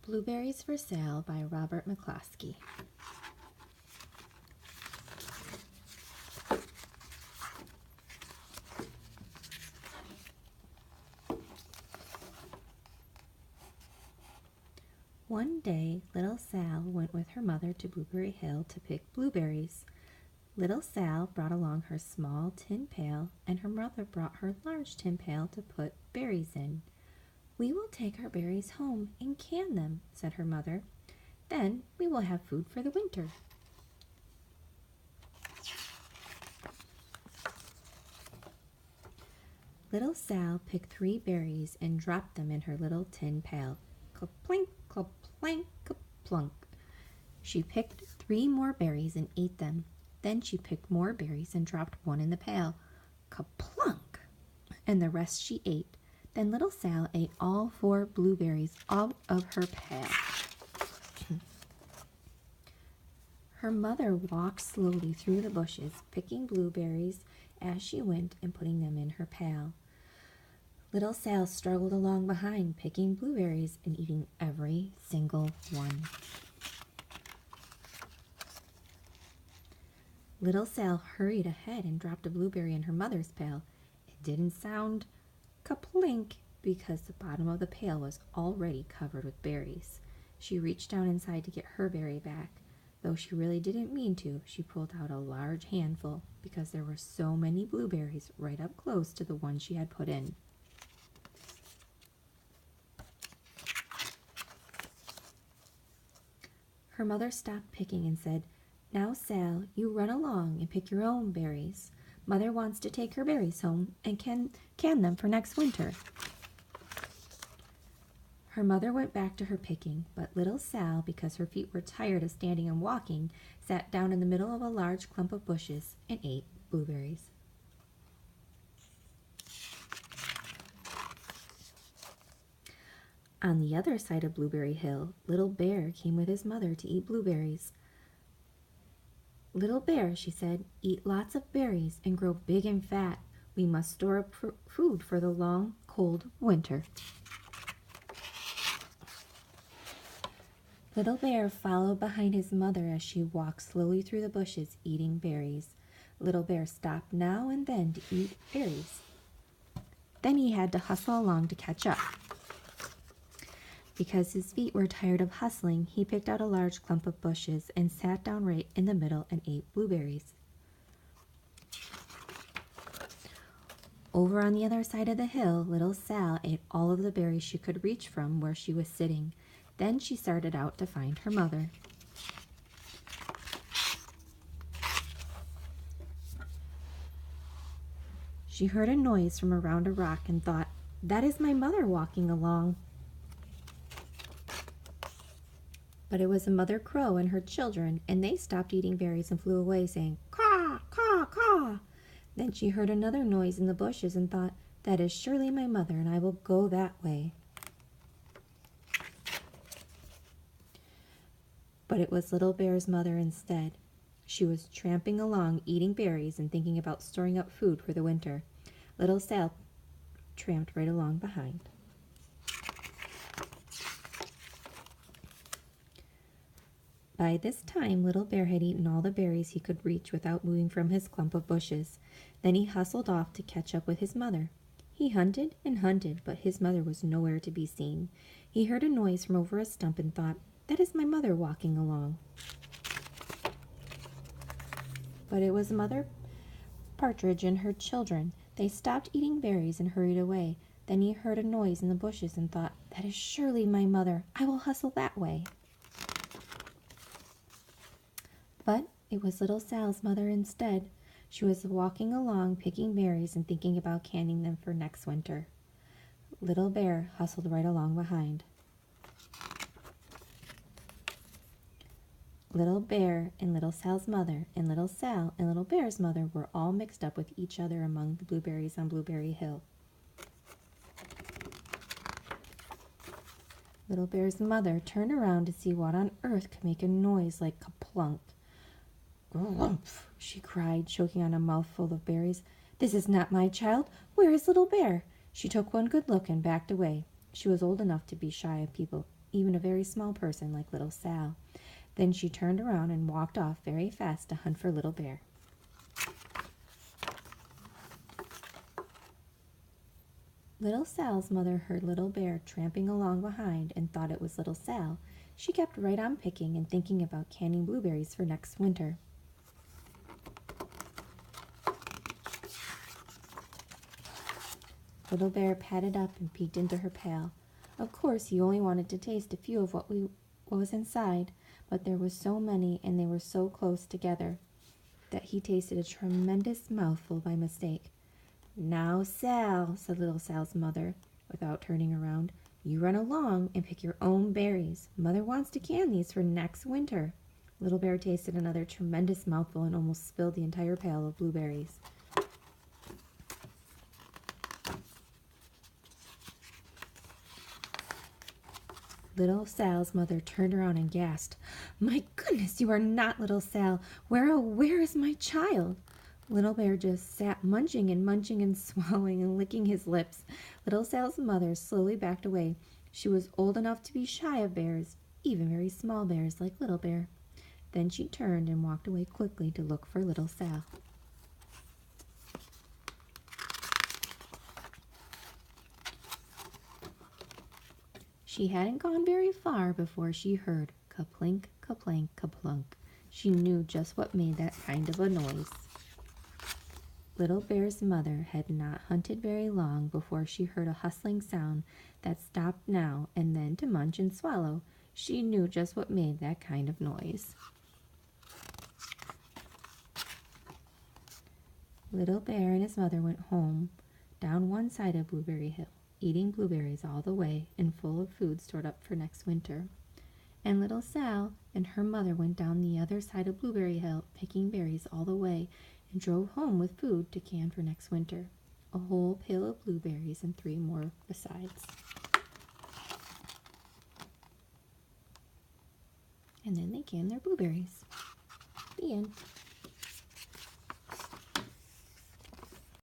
Blueberries for Sale by Robert McCloskey. One day, little Sal went with her mother to Blueberry Hill to pick blueberries. Little Sal brought along her small tin pail, and her mother brought her large tin pail to put berries in. "We will take our berries home and can them," said her mother. "Then we will have food for the winter." Little Sal picked 3 berries and dropped them in her little tin pail. Clop-plink, clop-plank, clop-plunk. She picked 3 more berries and ate them. Then she picked more berries and dropped 1 in the pail. Ka-plunk! And the rest she ate. Then little Sal ate all 4 blueberries out of her pail. Her mother walked slowly through the bushes, picking blueberries as she went and putting them in her pail. Little Sal struggled along behind, picking blueberries and eating every single one. Little Sal hurried ahead and dropped a blueberry in her mother's pail. It didn't sound ka-plink because the bottom of the pail was already covered with berries. She reached down inside to get her berry back. Though she really didn't mean to, she pulled out a large handful because there were so many blueberries right up close to the one she had put in. Her mother stopped picking and said, "Now, Sal, you run along and pick your own berries. Mother wants to take her berries home and can them for next winter." Her mother went back to her picking, but little Sal, because her feet were tired of standing and walking, sat down in the middle of a large clump of bushes and ate blueberries. On the other side of Blueberry Hill, Little Bear came with his mother to eat blueberries. "Little Bear," she said, "eat lots of berries and grow big and fat. We must store up food for the long, cold winter." Little Bear followed behind his mother as she walked slowly through the bushes, eating berries. Little Bear stopped now and then to eat berries. Then he had to hustle along to catch up. Because his feet were tired of hustling, he picked out a large clump of bushes and sat down right in the middle and ate blueberries. Over on the other side of the hill, little Sal ate all of the berries she could reach from where she was sitting. Then she started out to find her mother. She heard a noise from around a rock and thought, "That is my mother walking along." But it was a mother crow and her children, and they stopped eating berries and flew away, saying, "Caw, caw, caw." Then she heard another noise in the bushes and thought, "That is surely my mother, and I will go that way." But it was Little Bear's mother instead. She was tramping along, eating berries and thinking about storing up food for the winter. Little Sal tramped right along behind. By this time, Little Bear had eaten all the berries he could reach without moving from his clump of bushes. Then he hustled off to catch up with his mother. He hunted and hunted, but his mother was nowhere to be seen. He heard a noise from over a stump and thought, "That is my mother walking along." But it was Mother Partridge and her children. They stopped eating berries and hurried away. Then he heard a noise in the bushes and thought, "That is surely my mother. I will hustle that way." But it was little Sal's mother instead. She was walking along, picking berries and thinking about canning them for next winter. Little Bear hustled right along behind. Little Bear and little Sal's mother and little Sal and Little Bear's mother were all mixed up with each other among the blueberries on Blueberry Hill. Little Bear's mother turned around to see what on earth could make a noise like ka-plunk. "Grumph!" she cried, choking on a mouthful of berries. "This is not my child. Where is Little Bear?" She took one good look and backed away. She was old enough to be shy of people. even a very small person like little Sal. Then she turned around and walked off very fast to hunt for Little Bear. Little Sal's mother heard Little Bear tramping along behind and thought it was Little Sal. She kept right on picking and thinking about canning blueberries for next winter. Little Bear padded up and peeked into her pail. Of course, he only wanted to taste a few of what was inside, but there was so many and they were so close together that he tasted a tremendous mouthful by mistake. "Now, Sal," said Little Sal's mother, without turning around, "you run along and pick your own berries. Mother wants to can these for next winter." Little Bear tasted another tremendous mouthful and almost spilled the entire pail of blueberries. Little Sal's mother turned around and gasped, "My goodness, you are not Little Sal. Where is my child?" Little Bear just sat munching and swallowing and licking his lips. Little Sal's mother slowly backed away. She was old enough to be shy of bears, even very small bears like Little Bear. Then she turned and walked away quickly to look for Little Sal. She hadn't gone very far before she heard ka-plink, ka-plank, ka-plunk. She knew just what made that kind of a noise. Little Bear's mother had not hunted very long before she heard a hustling sound that stopped now and then to munch and swallow. She knew just what made that kind of noise. Little Bear and his mother went home down one side of Blueberry Hill, eating blueberries all the way and full of food stored up for next winter. And Little Sal and her mother went down the other side of Blueberry Hill, picking berries all the way, and drove home with food to can for next winter. A whole pail of blueberries and 3 more besides. And then they canned their blueberries. The end.